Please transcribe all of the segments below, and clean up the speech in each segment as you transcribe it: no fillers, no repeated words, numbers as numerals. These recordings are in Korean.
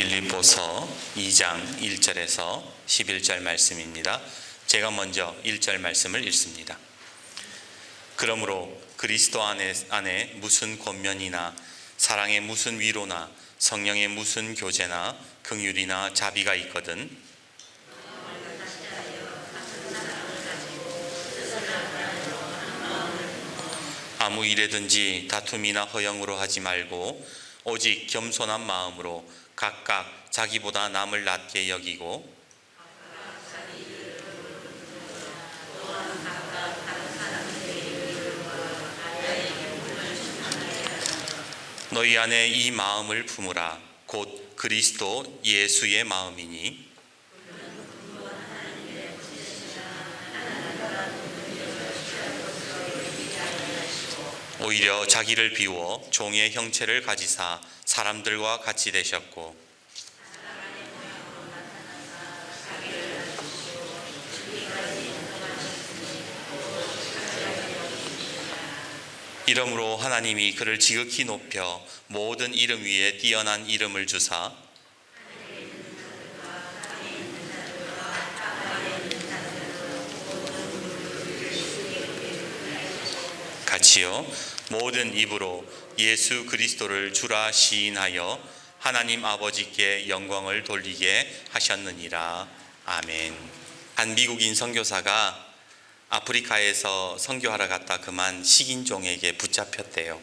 빌립보서 2장 1절에서 11절 말씀입니다. 제가 먼저 1절 말씀을 읽습니다. 그러므로 그리스도 안에 무슨 권면이나 사랑의 무슨 위로나 성령의 무슨 교제나 긍휼이나 자비가 있거든 아무 일에든지 다툼이나 허영으로 하지 말고 오직 겸손한 마음으로 각각 자기보다 남을 낮게 여기고 너희 안에 이 마음을 품으라. 곧 그리스도 예수의 마음이니 오히려 자기를 비워 종의 형체를 가지사 사람들과 같이 되셨고 이러므로 하나님이 그를 지극히 높여 모든 이름 위에 뛰어난 이름을 주사 같이요 모든 입으로 예수 그리스도를 주라 시인하여 하나님 아버지께 영광을 돌리게 하셨느니라. 아멘. 한 미국인 선교사가 아프리카에서 선교하러 갔다 그만 식인종에게 붙잡혔대요.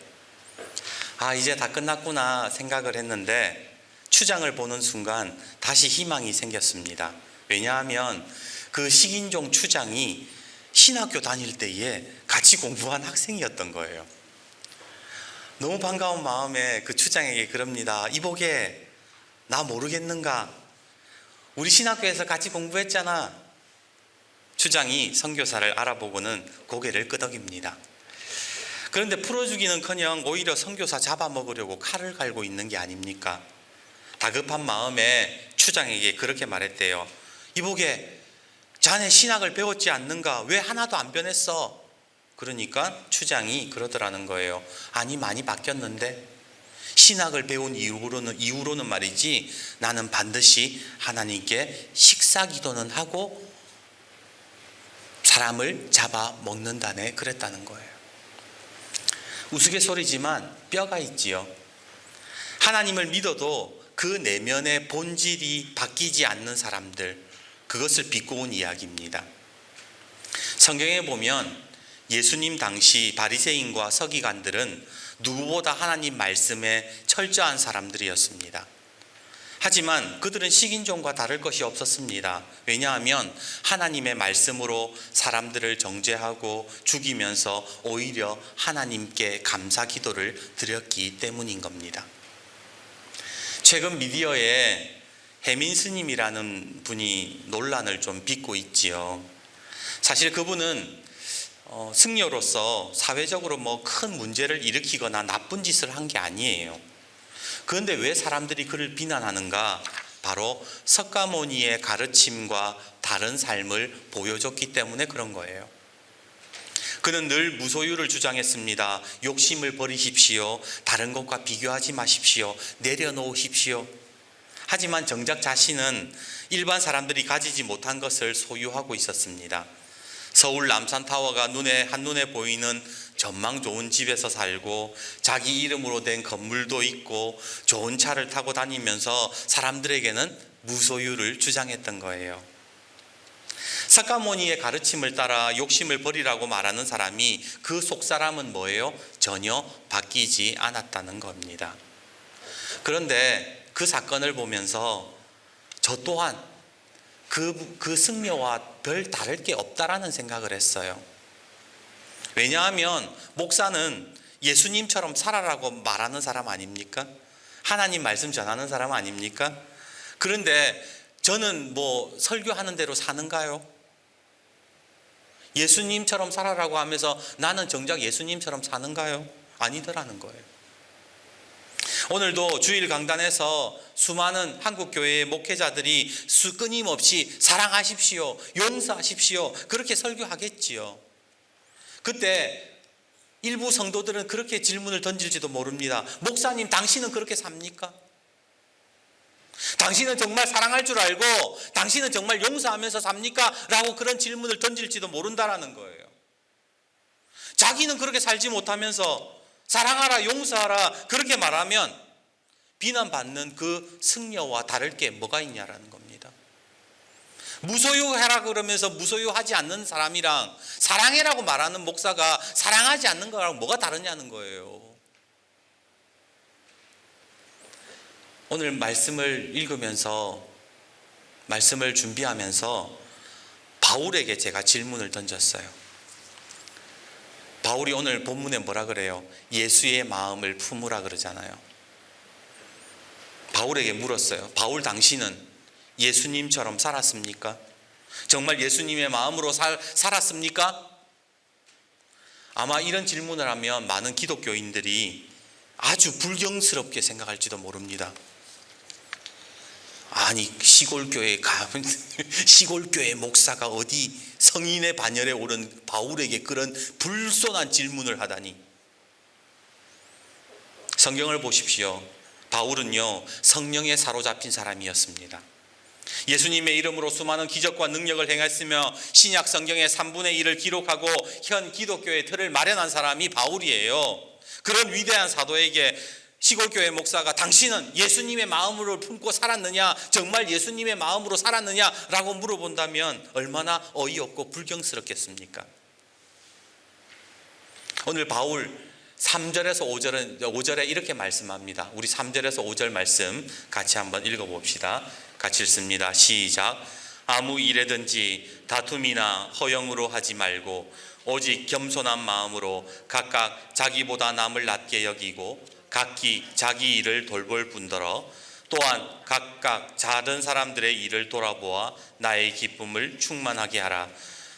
이제 다 끝났구나 생각을 했는데 추장을 보는 순간 다시 희망이 생겼습니다. 왜냐하면 그 식인종 추장이 신학교 다닐 때에 같이 공부한 학생이었던 거예요. 너무 반가운 마음에 그 추장에게 그럽니다. 이보게 나 모르겠는가? 우리 신학교에서 같이 공부했잖아. 추장이 선교사를 알아보고는 고개를 끄덕입니다. 그런데 풀어주기는커녕 오히려 선교사 잡아먹으려고 칼을 갈고 있는 게 아닙니까? 다급한 마음에 추장에게 그렇게 말했대요. 이보게 자네 신학을 배웠지 않는가? 왜 하나도 안 변했어? 그러니까 추장이 그러더라는 거예요. 아니 많이 바뀌었는데 신학을 배운 이후로는 말이지 나는 반드시 하나님께 식사기도는 하고 사람을 잡아먹는다네 그랬다는 거예요. 우스갯소리지만 뼈가 있지요. 하나님을 믿어도 그 내면의 본질이 바뀌지 않는 사람들, 그것을 비꼬은 이야기입니다. 성경에 보면 예수님 당시 바리새인과 서기관들은 누구보다 하나님 말씀에 철저한 사람들이었습니다. 하지만 그들은 식인종과 다를 것이 없었습니다. 왜냐하면 하나님의 말씀으로 사람들을 정죄하고 죽이면서 오히려 하나님께 감사 기도를 드렸기 때문인 겁니다. 최근 미디어에 해민 스님이라는 분이 논란을 좀 빚고 있지요. 사실 그분은 승려로서 사회적으로 큰 문제를 일으키거나 나쁜 짓을 한 게 아니에요. 그런데 왜 사람들이 그를 비난하는가? 바로 석가모니의 가르침과 다른 삶을 보여줬기 때문에 그런 거예요. 그는 늘 무소유를 주장했습니다. 욕심을 버리십시오. 다른 것과 비교하지 마십시오. 내려놓으십시오. 하지만 정작 자신은 일반 사람들이 가지지 못한 것을 소유하고 있었습니다. 서울 남산타워가 한눈에 보이는 전망 좋은 집에서 살고 자기 이름으로 된 건물도 있고 좋은 차를 타고 다니면서 사람들에게는 무소유를 주장했던 거예요. 석가모니의 가르침을 따라 욕심을 버리라고 말하는 사람이 그 속사람은 뭐예요? 전혀 바뀌지 않았다는 겁니다. 그런데 그 사건을 보면서 저 또한 그 승려와 별 다를 게 없다라는 생각을 했어요. 왜냐하면 목사는 예수님처럼 살아라고 말하는 사람 아닙니까? 하나님 말씀 전하는 사람 아닙니까? 그런데 저는 설교하는 대로 사는가요? 예수님처럼 살아라고 하면서 나는 정작 예수님처럼 사는가요? 아니더라는 거예요. 오늘도 주일 강단에서 수많은 한국교회의 목회자들이 끊임없이 사랑하십시오, 용서하십시오 그렇게 설교하겠지요. 그때 일부 성도들은 그렇게 질문을 던질지도 모릅니다. 목사님 당신은 그렇게 삽니까? 당신은 정말 사랑할 줄 알고 당신은 정말 용서하면서 삽니까? 라고 그런 질문을 던질지도 모른다라는 거예요. 자기는 그렇게 살지 못하면서 사랑하라, 용서하라 그렇게 말하면 비난받는 그 승려와 다를 게 뭐가 있냐라는 겁니다. 무소유해라 그러면서 무소유하지 않는 사람이랑 사랑해라고 말하는 목사가 사랑하지 않는 거랑 뭐가 다르냐는 거예요. 오늘 말씀을 읽으면서 말씀을 준비하면서 바울에게 제가 질문을 던졌어요. 바울이 오늘 본문에 뭐라 그래요? 예수의 마음을 품으라 그러잖아요. 바울에게 물었어요. 바울, 당신은 예수님처럼 살았습니까? 정말 예수님의 마음으로 살았습니까? 아마 이런 질문을 하면 많은 기독교인들이 아주 불경스럽게 생각할지도 모릅니다. 아니, 시골교회 목사가 어디 성인의 반열에 오른 바울에게 그런 불손한 질문을 하다니. 성경을 보십시오. 바울은요, 성령에 사로잡힌 사람이었습니다. 예수님의 이름으로 수많은 기적과 능력을 행했으며 신약 성경의 3분의 1을 기록하고 현 기독교의 틀을 마련한 사람이 바울이에요. 그런 위대한 사도에게 시골교회 목사가 당신은 예수님의 마음으로 품고 살았느냐, 정말 예수님의 마음으로 살았느냐 라고 물어본다면 얼마나 어이없고 불경스럽겠습니까? 오늘 바울 3절에서 5절에 이렇게 말씀합니다. 우리 3절에서 5절 말씀 같이 한번 읽어봅시다. 같이 읽습니다. 시작. 아무 일에든지 다툼이나 허영으로 하지 말고 오직 겸손한 마음으로 각각 자기보다 남을 낮게 여기고 각기 자기 일을 돌볼 뿐더러 또한 각각 다른 사람들의 일을 돌아보아 나의 기쁨을 충만하게 하라.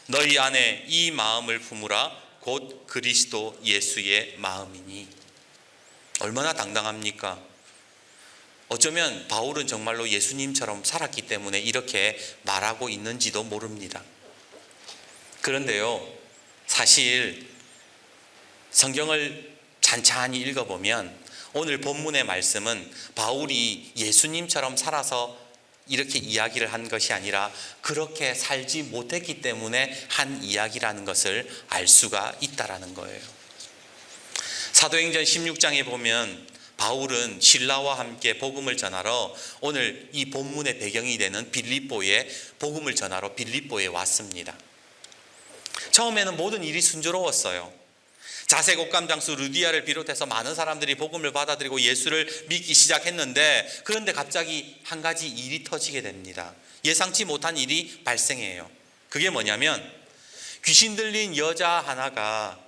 너희 안에 이 마음을 품으라. 곧 그리스도 예수의 마음이니. 얼마나 당당합니까? 어쩌면 바울은 정말로 예수님처럼 살았기 때문에 이렇게 말하고 있는지도 모릅니다. 그런데요, 사실 성경을 찬찬히 읽어보면 오늘 본문의 말씀은 바울이 예수님처럼 살아서 이렇게 이야기를 한 것이 아니라 그렇게 살지 못했기 때문에 한 이야기라는 것을 알 수가 있다라는 거예요. 사도행전 16장에 보면 바울은 신라와 함께 복음을 전하러 오늘 이 본문의 배경이 되는 빌립보에 복음을 전하러 빌립보에 왔습니다. 처음에는 모든 일이 순조로웠어요. 자색 옷감 장수 루디아를 비롯해서 많은 사람들이 복음을 받아들이고 예수를 믿기 시작했는데, 그런데 갑자기 한 가지 일이 터지게 됩니다. 예상치 못한 일이 발생해요. 그게 뭐냐면 귀신 들린 여자 하나가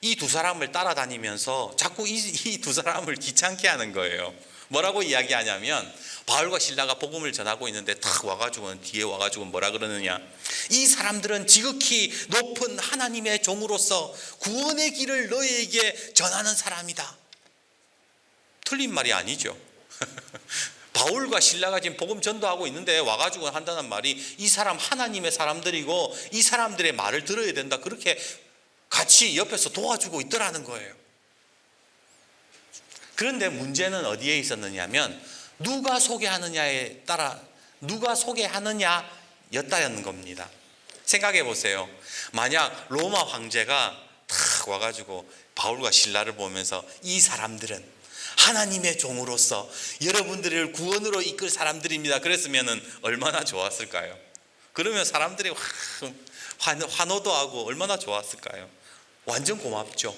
이 두 사람을 따라다니면서 자꾸 이 두 사람을 귀찮게 하는 거예요. 뭐라고 이야기하냐면 바울과 실라가 복음을 전하고 있는데 탁 와가지고 뒤에 와가지고 뭐라 그러느냐, 이 사람들은 지극히 높은 하나님의 종으로서 구원의 길을 너희에게 전하는 사람이다. 틀린 말이 아니죠. 바울과 실라가 지금 복음 전도하고 있는데 와가지고 한다는 말이 이 사람 하나님의 사람들이고 이 사람들의 말을 들어야 된다, 그렇게 같이 옆에서 도와주고 있더라는 거예요. 그런데 문제는 어디에 있었느냐면 누가 소개하느냐에 따라 누가 소개하느냐였다는 겁니다. 생각해 보세요. 만약 로마 황제가 탁 와가지고 바울과 실라를 보면서 이 사람들은 하나님의 종으로서 여러분들을 구원으로 이끌 사람들입니다, 그랬으면 얼마나 좋았을까요? 그러면 사람들이 환호도 하고 얼마나 좋았을까요? 완전 고맙죠.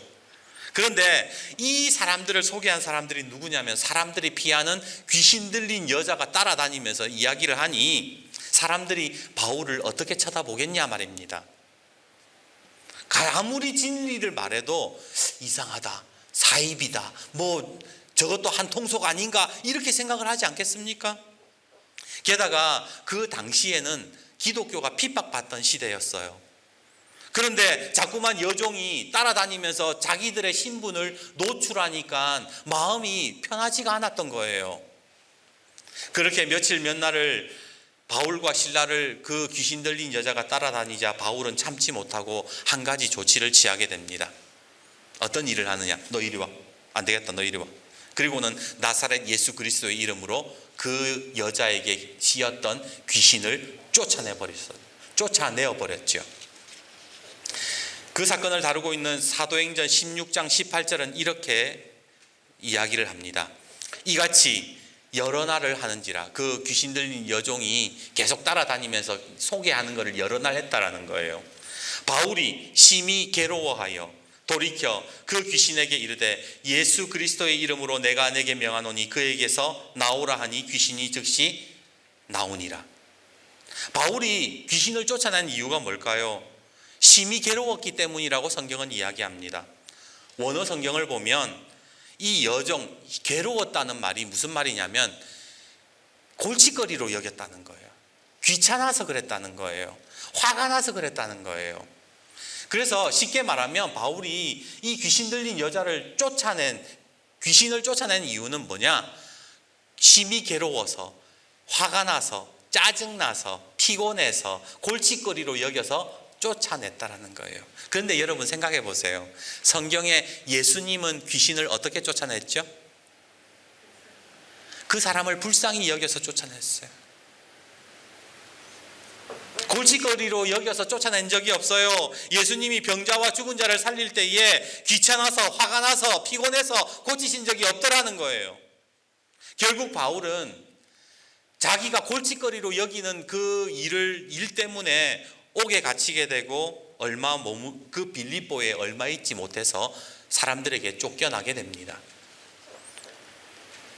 그런데 이 사람들을 소개한 사람들이 누구냐면 사람들이 피하는 귀신 들린 여자가 따라다니면서 이야기를 하니 사람들이 바울을 어떻게 쳐다보겠냐 말입니다. 아무리 진리를 말해도 이상하다, 사입이다, 뭐 저것도 한 통속 아닌가 이렇게 생각을 하지 않겠습니까? 게다가 그 당시에는 기독교가 핍박받던 시대였어요. 그런데 자꾸만 여종이 따라다니면서 자기들의 신분을 노출하니까 마음이 편하지가 않았던 거예요. 그렇게 며칠 몇 날을 바울과 실라를 그 귀신 들린 여자가 따라다니자 바울은 참지 못하고 한 가지 조치를 취하게 됩니다. 어떤 일을 하느냐? 너 이리 와. 안 되겠다, 너 이리 와. 그리고는 나사렛 예수 그리스도의 이름으로 그 여자에게 씌었던 귀신을 쫓아내어 버렸죠. 그 사건을 다루고 있는 사도행전 16장 18절은 이렇게 이야기를 합니다. 이같이 여러 날을 하는지라. 그 귀신 들린 여종이 계속 따라다니면서 소개하는 것을 여러 날 했다라는 거예요. 바울이 심히 괴로워하여 돌이켜 그 귀신에게 이르되 예수 그리스도의 이름으로 내가 내게 명하노니 그에게서 나오라 하니 귀신이 즉시 나오니라. 바울이 귀신을 쫓아낸 이유가 뭘까요? 심히 괴로웠기 때문이라고 성경은 이야기합니다. 원어 성경을 보면 이 여종, 괴로웠다는 말이 무슨 말이냐면 골칫거리로 여겼다는 거예요. 귀찮아서 그랬다는 거예요. 화가 나서 그랬다는 거예요. 그래서 쉽게 말하면 바울이 이 귀신 들린 여자를 귀신을 쫓아낸 이유는 뭐냐? 심히 괴로워서, 화가 나서, 짜증나서, 피곤해서, 골칫거리로 여겨서 쫓아냈다라는 거예요. 그런데 여러분 생각해 보세요. 성경에 예수님은 귀신을 어떻게 쫓아냈죠? 그 사람을 불쌍히 여겨서 쫓아냈어요. 골칫거리로 여겨서 쫓아낸 적이 없어요. 예수님이 병자와 죽은 자를 살릴 때에 귀찮아서, 화가 나서, 피곤해서 고치신 적이 없더라는 거예요. 결국 바울은 자기가 골칫거리로 여기는 그 일 때문에 옥에 갇히게 되고 그 빌립보에 얼마 있지 못해서 사람들에게 쫓겨나게 됩니다.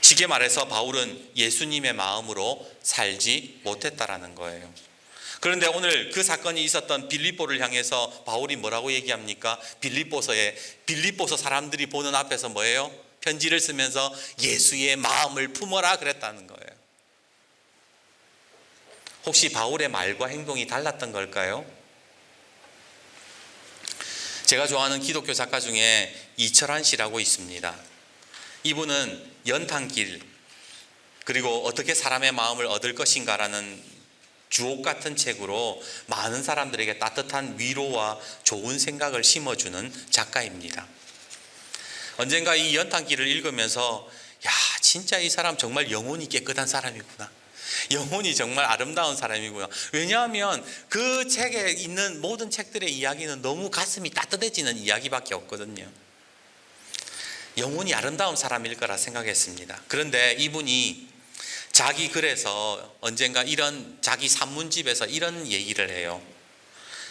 쉽게 말해서 바울은 예수님의 마음으로 살지 못했다라는 거예요. 그런데 오늘 그 사건이 있었던 빌립보를 향해서 바울이 뭐라고 얘기합니까? 빌립보서 사람들이 보는 앞에서 뭐예요? 편지를 쓰면서 예수의 마음을 품어라 그랬다는 거예요. 혹시 바울의 말과 행동이 달랐던 걸까요? 제가 좋아하는 기독교 작가 중에 이철환 씨라고 있습니다. 이분은 연탄길 그리고 어떻게 사람의 마음을 얻을 것인가라는 주옥 같은 책으로 많은 사람들에게 따뜻한 위로와 좋은 생각을 심어주는 작가입니다. 언젠가 이 연탄길을 읽으면서 야, 진짜 이 사람 정말 영혼이 깨끗한 사람이구나. 영혼이 정말 아름다운 사람이고요. 왜냐하면 그 책에 있는 모든 책들의 이야기는 너무 가슴이 따뜻해지는 이야기밖에 없거든요. 영혼이 아름다운 사람일 거라 생각했습니다. 그런데 이분이 자기 글에서 언젠가 자기 산문집에서 이런 얘기를 해요.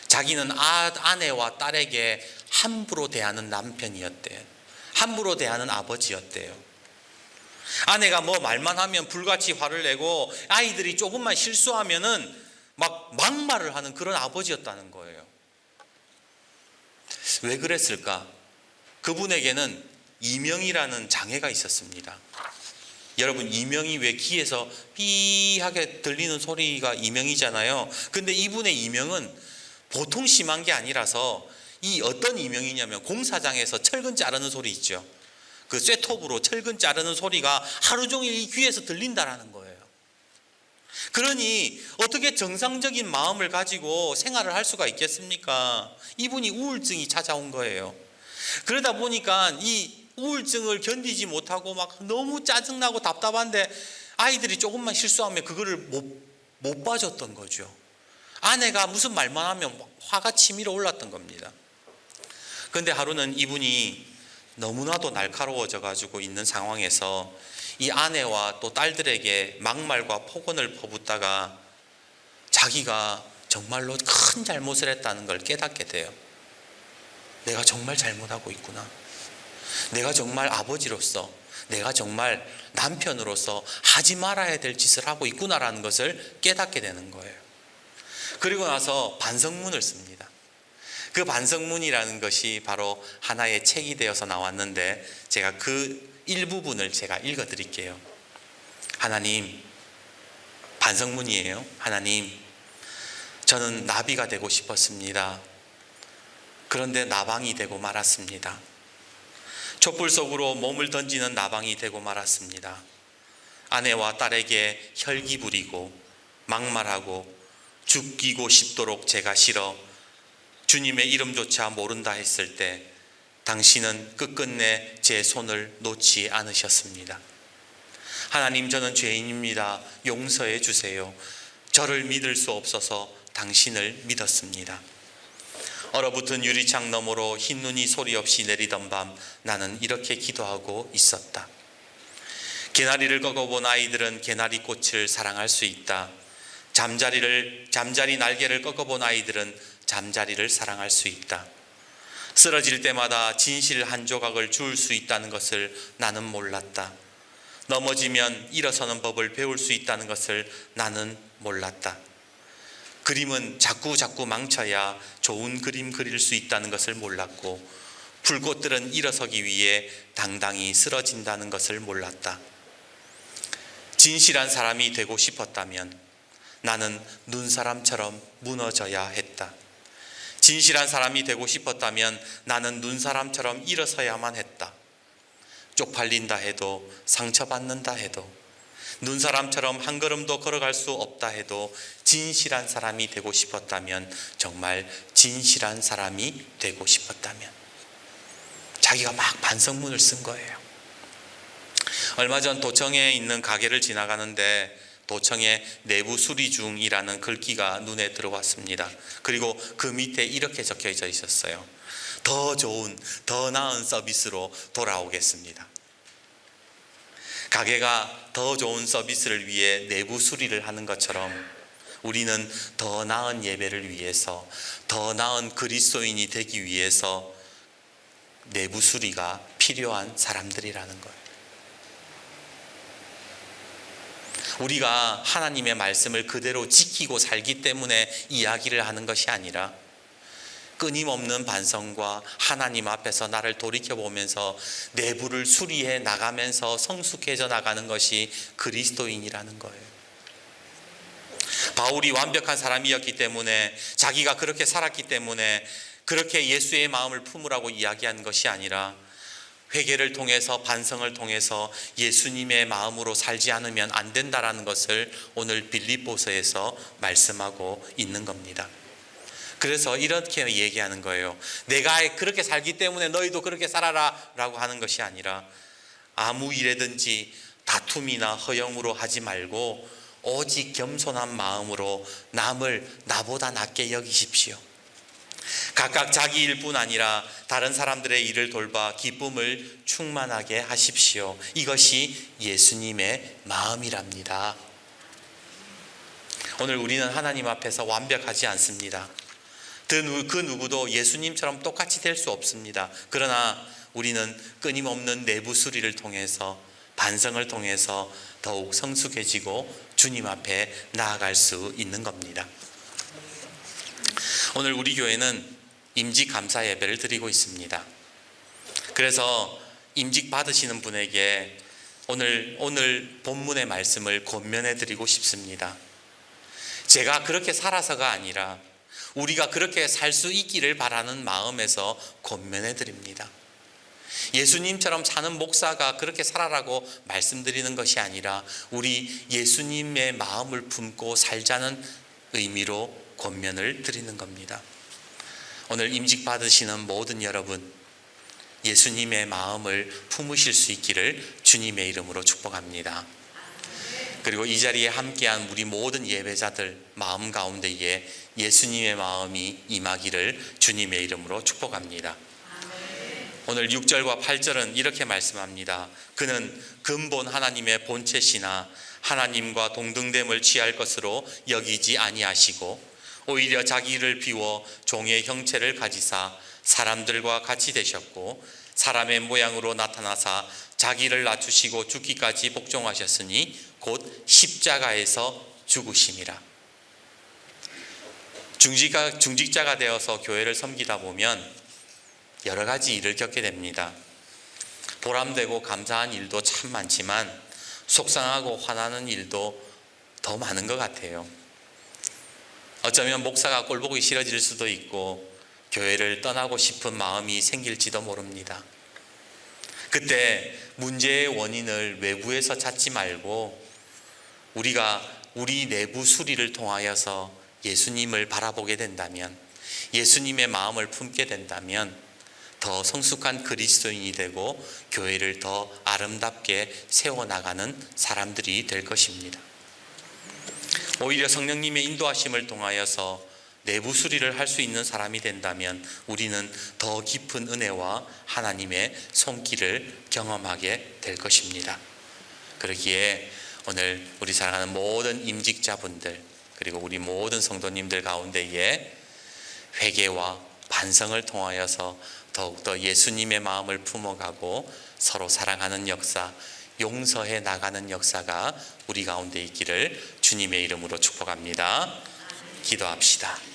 자기는 아내와 딸에게 함부로 대하는 남편이었대요. 함부로 대하는 아버지였대요. 아내가 뭐 말만 하면 불같이 화를 내고 아이들이 조금만 실수하면은 막말을 하는 그런 아버지였다는 거예요. 왜 그랬을까? 그분에게는 이명이라는 장애가 있었습니다. 여러분, 이명이 왜 귀에서 삐하게 들리는 소리가 이명이잖아요. 근데 이분의 이명은 보통 심한 게 아니라서 이 어떤 이명이냐면 공사장에서 철근 자르는 소리 있죠. 그 쇠톱으로 철근 자르는 소리가 하루 종일 이 귀에서 들린다라는 거예요. 그러니 어떻게 정상적인 마음을 가지고 생활을 할 수가 있겠습니까? 이분이 우울증이 찾아온 거예요. 그러다 보니까 이 우울증을 견디지 못하고 막 너무 짜증나고 답답한데 아이들이 조금만 실수하면 그거를 못 봐줬던 거죠. 아내가 무슨 말만 하면 화가 치밀어 올랐던 겁니다. 그런데 하루는 이분이 너무나도 날카로워져 가지고 있는 상황에서 이 아내와 또 딸들에게 막말과 폭언을 퍼붓다가 자기가 정말로 큰 잘못을 했다는 걸 깨닫게 돼요. 내가 정말 잘못하고 있구나. 내가 정말 아버지로서, 내가 정말 남편으로서 하지 말아야 될 짓을 하고 있구나라는 것을 깨닫게 되는 거예요. 그리고 나서 반성문을 씁니다. 그 반성문이라는 것이 바로 하나의 책이 되어서 나왔는데 제가 그 일부분을 제가 읽어드릴게요. 하나님, 반성문이에요. 하나님, 저는 나비가 되고 싶었습니다. 그런데 나방이 되고 말았습니다. 촛불 속으로 몸을 던지는 나방이 되고 말았습니다. 아내와 딸에게 혈기 부리고 막말하고 죽이고 싶도록 제가 싫어 주님의 이름조차 모른다 했을 때 당신은 끝끝내 제 손을 놓지 않으셨습니다. 하나님, 저는 죄인입니다. 용서해 주세요. 저를 믿을 수 없어서 당신을 믿었습니다. 얼어붙은 유리창 너머로 흰 눈이 소리 없이 내리던 밤, 나는 이렇게 기도하고 있었다. 개나리를 꺾어본 아이들은 개나리 꽃을 사랑할 수 있다. 잠자리 날개를 꺾어본 아이들은 잠자리를 사랑할 수 있다. 쓰러질 때마다 진실 한 조각을 주울 수 있다는 것을 나는 몰랐다. 넘어지면 일어서는 법을 배울 수 있다는 것을 나는 몰랐다. 그림은 자꾸 망쳐야 좋은 그림 그릴 수 있다는 것을 몰랐고, 불꽃들은 일어서기 위해 당당히 쓰러진다는 것을 몰랐다. 진실한 사람이 되고 싶었다면 나는 눈사람처럼 무너져야 했다. 진실한 사람이 되고 싶었다면 나는 눈사람처럼 일어서야만 했다. 쪽팔린다 해도, 상처받는다 해도, 눈사람처럼 한 걸음도 걸어갈 수 없다 해도 진실한 사람이 되고 싶었다면, 정말 진실한 사람이 되고 싶었다면, 자기가 막 반성문을 쓴 거예요. 얼마 전 도청에 있는 가게를 지나가는데 도청에 내부 수리 중이라는 글귀가 눈에 들어왔습니다. 그리고 그 밑에 이렇게 적혀져 있었어요. 더 좋은, 더 나은 서비스로 돌아오겠습니다. 가게가 더 좋은 서비스를 위해 내부 수리를 하는 것처럼 우리는 더 나은 예배를 위해서, 더 나은 그리스도인이 되기 위해서 내부 수리가 필요한 사람들이라는 거예요. 우리가 하나님의 말씀을 그대로 지키고 살기 때문에 이야기를 하는 것이 아니라, 끊임없는 반성과 하나님 앞에서 나를 돌이켜보면서 내부를 수리해 나가면서 성숙해져 나가는 것이 그리스도인이라는 거예요. 바울이 완벽한 사람이었기 때문에, 자기가 그렇게 살았기 때문에 그렇게 예수의 마음을 품으라고 이야기한 것이 아니라, 회개를 통해서, 반성을 통해서 예수님의 마음으로 살지 않으면 안 된다라는 것을 오늘 빌립보서에서 말씀하고 있는 겁니다. 그래서 이렇게 얘기하는 거예요. 내가 그렇게 살기 때문에 너희도 그렇게 살아라 라고 하는 것이 아니라, 아무 일에든지 다툼이나 허영으로 하지 말고 오직 겸손한 마음으로 남을 나보다 낫게 여기십시오. 각각 자기 일뿐 아니라 다른 사람들의 일을 돌봐 기쁨을 충만하게 하십시오. 이것이 예수님의 마음이랍니다. 오늘 우리는 하나님 앞에서 완벽하지 않습니다. 그 누구도 예수님처럼 똑같이 될 수 없습니다. 그러나 우리는 끊임없는 내부 수리를 통해서, 반성을 통해서 더욱 성숙해지고 주님 앞에 나아갈 수 있는 겁니다. 오늘 우리 교회는 임직 감사 예배를 드리고 있습니다. 그래서 임직 받으시는 분에게 오늘 본문의 말씀을 권면해 드리고 싶습니다. 제가 그렇게 살아서가 아니라 우리가 그렇게 살 수 있기를 바라는 마음에서 권면해 드립니다. 예수님처럼 사는 목사가 그렇게 살아라고 말씀드리는 것이 아니라, 우리 예수님의 마음을 품고 살자는 의미로 권면을 드리는 겁니다. 오늘 임직 받으시는 모든 여러분, 예수님의 마음을 품으실 수 있기를 주님의 이름으로 축복합니다. 그리고 이 자리에 함께한 우리 모든 예배자들 마음 가운데에 예수님의 마음이 임하기를 주님의 이름으로 축복합니다. 오늘 6절과 8절은 이렇게 말씀합니다. 그는 근본 하나님의 본체시나 하나님과 동등됨을 취할 것으로 여기지 아니하시고 오히려 자기를 비워 종의 형체를 가지사 사람들과 같이 되셨고 사람의 모양으로 나타나사 자기를 낮추시고 죽기까지 복종하셨으니 곧 십자가에서 죽으심이라. 중직자가 되어서 교회를 섬기다 보면 여러 가지 일을 겪게 됩니다. 보람되고 감사한 일도 참 많지만 속상하고 화나는 일도 더 많은 것 같아요. 어쩌면 목사가 꼴보기 싫어질 수도 있고 교회를 떠나고 싶은 마음이 생길지도 모릅니다. 그때 문제의 원인을 외부에서 찾지 말고 우리가 우리 내부 수리를 통하여서 예수님을 바라보게 된다면, 예수님의 마음을 품게 된다면 더 성숙한 그리스도인이 되고 교회를 더 아름답게 세워나가는 사람들이 될 것입니다. 오히려 성령님의 인도하심을 통하여서 내부 수리를 할 수 있는 사람이 된다면 우리는 더 깊은 은혜와 하나님의 손길을 경험하게 될 것입니다. 그러기에 오늘 우리 사랑하는 모든 임직자분들 그리고 우리 모든 성도님들 가운데에 회개와 반성을 통하여서 더욱더 예수님의 마음을 품어가고 서로 사랑하는 역사, 용서해 나가는 역사가 우리 가운데 있기를 주님의 이름으로 축복합니다. 기도합시다.